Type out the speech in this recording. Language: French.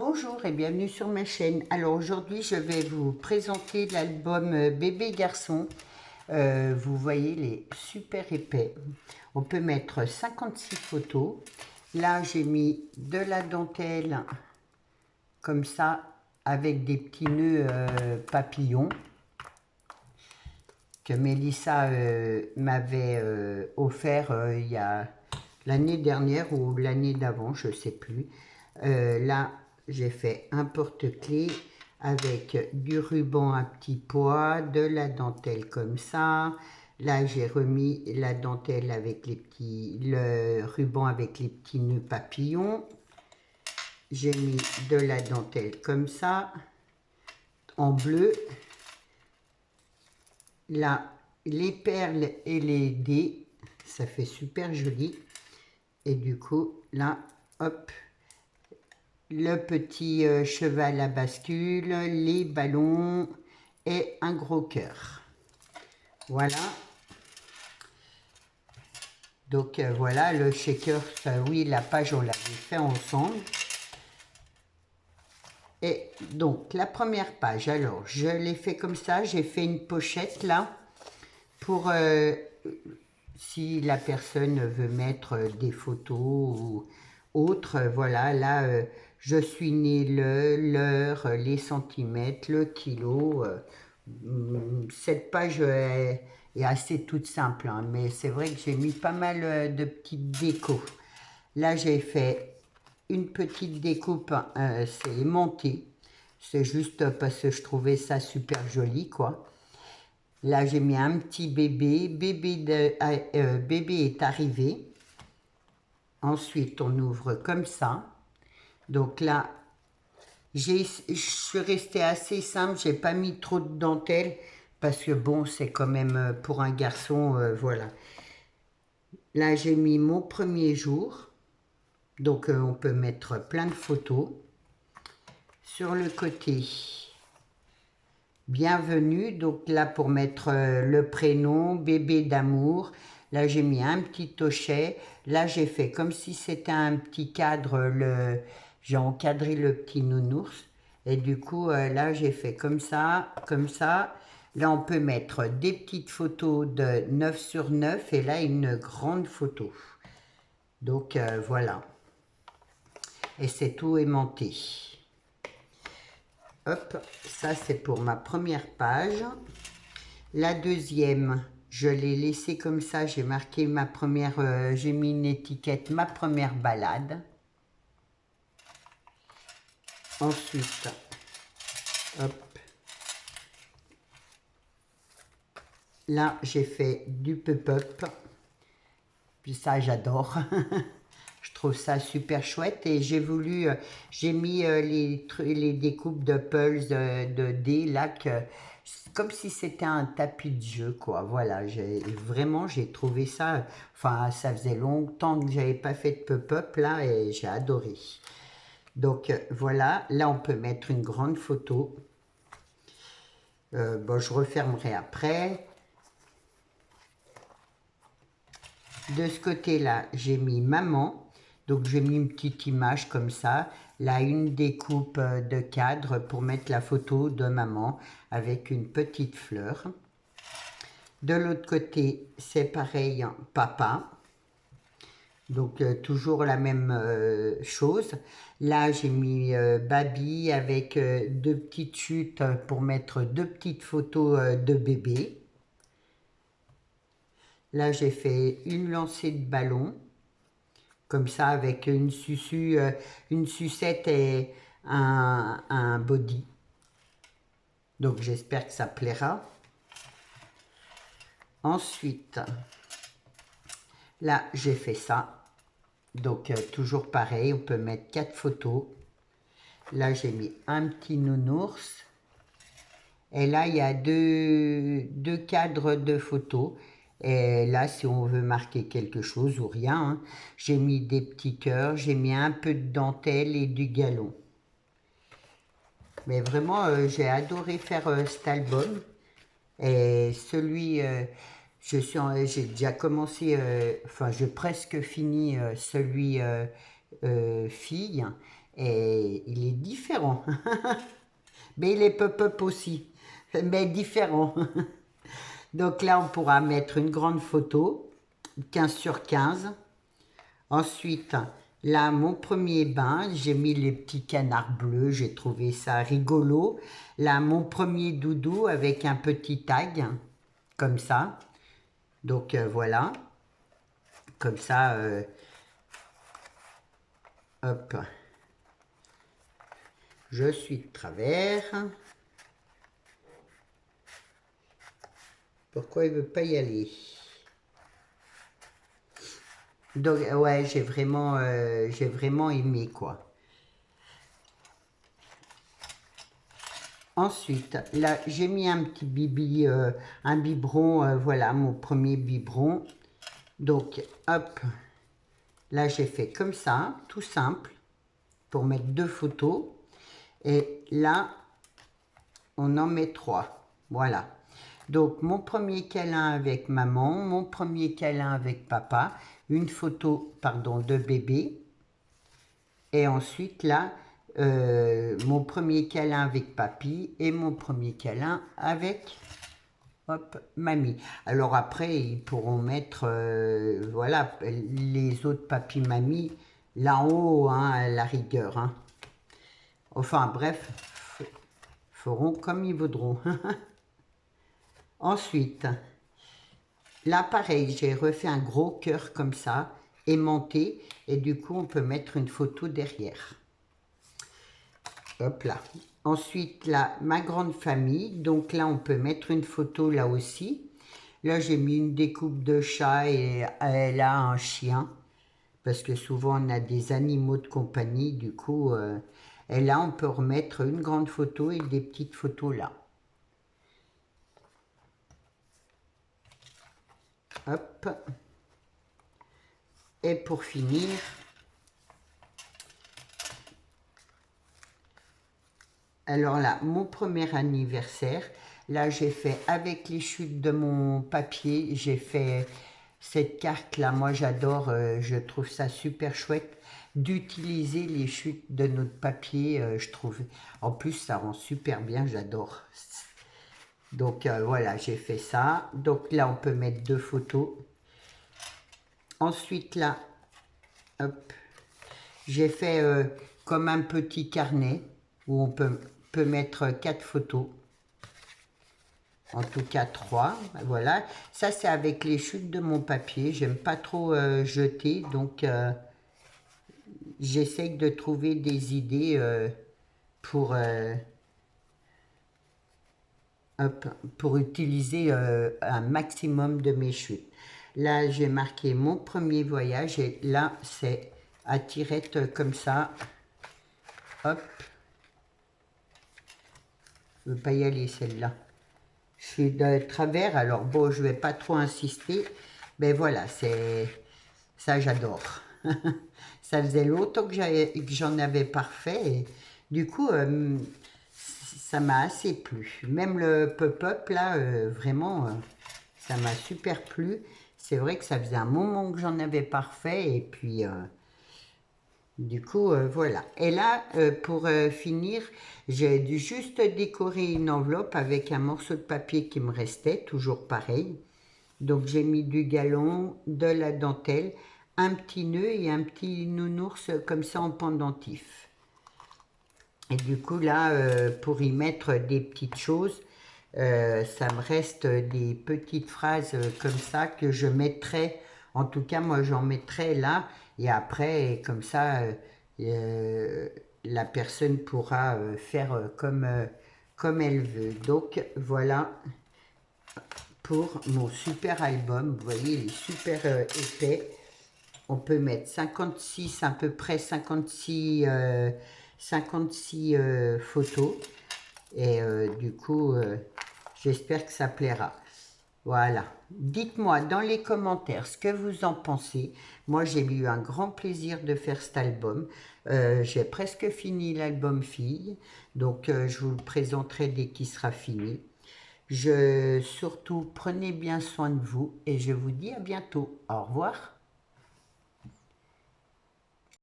Bonjour et bienvenue sur ma chaîne. Alors aujourd'hui je vais vous présenter l'album Bébé Garçon. Vous voyez, il est super épais. On peut mettre 56 photos. Là j'ai mis de la dentelle comme ça avec des petits nœuds papillons que Mélissa m'avait offert il y a l'année dernière ou l'année d'avant, je ne sais plus. Là, j'ai fait un porte-clés avec du ruban à petits pois, de la dentelle comme ça. Là, j'ai remis la dentelle avec le ruban avec les petits nœuds papillons. J'ai mis de la dentelle comme ça, en bleu. Là, les perles et les dés, ça fait super joli. Et du coup, là, hop, le petit cheval à bascule, les ballons et un gros cœur. Voilà. Donc voilà, le shaker, oui, la page, on l'avait fait ensemble. Et donc, la première page, alors, je l'ai fait comme ça, j'ai fait une pochette là, pour si la personne veut mettre des photos ou autre, voilà, là, je suis né l'heure, les centimètres, le kilo. Cette page est assez toute simple, hein, mais c'est vrai que j'ai mis pas mal de petites décos. Là, j'ai fait une petite découpe, c'est monté. C'est juste parce que je trouvais ça super joli, quoi. Là, j'ai mis un petit bébé. Bébé est arrivé. Ensuite, on ouvre comme ça. Donc là, je suis restée assez simple. J'ai pas mis trop de dentelle parce que bon, c'est quand même pour un garçon, voilà. Là, j'ai mis mon premier jour. Donc, on peut mettre plein de photos. Sur le côté, bienvenue. Donc là, pour mettre le prénom, bébé d'amour. Là, j'ai mis un petit hochet. Là, j'ai fait comme si c'était un petit cadre. J'ai encadré le petit nounours. Et du coup, là, j'ai fait comme ça, comme ça. Là, on peut mettre des petites photos de 9 sur 9 et là, une grande photo. Donc, voilà. Et c'est tout aimanté. Hop, ça c'est pour ma première page. La deuxième, je l'ai laissée comme ça, j'ai marqué ma première, j'ai mis une étiquette, ma première balade. Ensuite, hop, là j'ai fait du pop-up, puis ça j'adore. Je trouve ça super chouette et j'ai voulu, j'ai mis les découpes de pulse, de dés là, comme si c'était un tapis de jeu, quoi. Voilà, vraiment, j'ai trouvé ça, enfin, ça faisait longtemps que j'avais pas fait de pop-up là et j'ai adoré. Donc voilà, là on peut mettre une grande photo. Bon, je refermerai après. De ce côté-là, j'ai mis maman. Donc j'ai mis une petite image comme ça. Là, une découpe de cadre pour mettre la photo de maman avec une petite fleur. De l'autre côté, c'est pareil, hein, papa. Donc toujours la même chose. Là, j'ai mis Baby avec deux petites chutes pour mettre deux petites photos de bébé. Là, j'ai fait une lancée de ballon. Comme ça, avec une une sucette et un body. Donc j'espère que ça plaira. Ensuite, là j'ai fait ça. Donc toujours pareil, on peut mettre 4 photos. Là j'ai mis un petit nounours. Et là il y a deux cadres de photos. Et là, si on veut marquer quelque chose ou rien, hein, j'ai mis des petits cœurs, j'ai mis un peu de dentelle et du galon. Mais vraiment, j'ai adoré faire cet album. Et celui, j'ai déjà commencé, enfin, j'ai presque fini celui fille. Et il est différent. Mais il est pop-up aussi, mais différent. Donc là, on pourra mettre une grande photo, 15 sur 15. Ensuite, là, mon premier bain, j'ai mis les petits canards bleus, j'ai trouvé ça rigolo. Là, mon premier doudou avec un petit tag, comme ça. Donc voilà, comme ça, hop, je suis de travers. Pourquoi il veut pas y aller? Donc ouais, j'ai vraiment aimé quoi. Ensuite, là, j'ai mis un petit bibi, un biberon, voilà, mon premier biberon. Donc, hop, là, j'ai fait comme ça, tout simple, pour mettre 2 photos. Et là, on en met 3. Voilà. Donc, mon premier câlin avec maman, mon premier câlin avec papa, une photo, pardon, de bébé. Et ensuite, là, mon premier câlin avec papy et mon premier câlin avec, hop, mamie. Alors après, ils pourront mettre, voilà, les autres papy, mamie, là en haut, hein, à la rigueur. Hein. Enfin, bref, feront comme ils voudront. Ensuite, là, pareil, j'ai refait un gros cœur comme ça, aimanté, et du coup, on peut mettre une photo derrière. Hop là. Ensuite, là, ma grande famille. Donc là, on peut mettre une photo là aussi. Là, j'ai mis une découpe de chat et elle a un chien. Parce que souvent, on a des animaux de compagnie. Du coup, et là, on peut remettre une grande photo et des petites photos là. Hop. Et pour finir, alors là, mon premier anniversaire, là j'ai fait avec les chutes de mon papier, j'ai fait cette carte là, moi j'adore, je trouve ça super chouette d'utiliser les chutes de notre papier, je trouve. En plus ça rend super bien, j'adore. Donc voilà, j'ai fait ça. Donc là on peut mettre 2 photos. Ensuite là, hop, j'ai fait comme un petit carnet où on peut mettre 4 photos. En tout cas 3. Voilà. Ça c'est avec les chutes de mon papier. J'aime pas trop jeter. Donc j'essaye de trouver des idées pour, pour utiliser un maximum de mes chutes. Là j'ai marqué mon premier voyage. Et là c'est à tirette comme ça. Hop. Je ne veux pas y aller celle-là. Je suis de travers, alors bon, je ne vais pas trop insister. Mais voilà, c'est ça, j'adore. Ça faisait longtemps que j'en avais parfait. Et du coup, ça m'a assez plu. Même le pop-up, là, vraiment, ça m'a super plu. C'est vrai que ça faisait un moment que j'en avais parfait. Et puis... du coup, voilà. Et là, pour finir, j'ai dû juste décorer une enveloppe avec un morceau de papier qui me restait, toujours pareil. Donc, j'ai mis du galon, de la dentelle, un petit nœud et un petit nounours comme ça en pendentif. Et du coup, là, pour y mettre des petites choses, ça me reste des petites phrases comme ça que je mettrai, en tout cas moi j'en mettrai là, et après comme ça la personne pourra faire comme elle veut. Donc voilà pour mon super album. Vous voyez, il est super épais. On peut mettre 56, à peu près 56, 56 photos. Et du coup, j'espère que ça plaira. Voilà. Dites-moi dans les commentaires ce que vous en pensez. Moi, j'ai eu un grand plaisir de faire cet album. J'ai presque fini l'album Fille. Donc, je vous le présenterai dès qu'il sera fini. Surtout, prenez bien soin de vous et je vous dis à bientôt. Au revoir.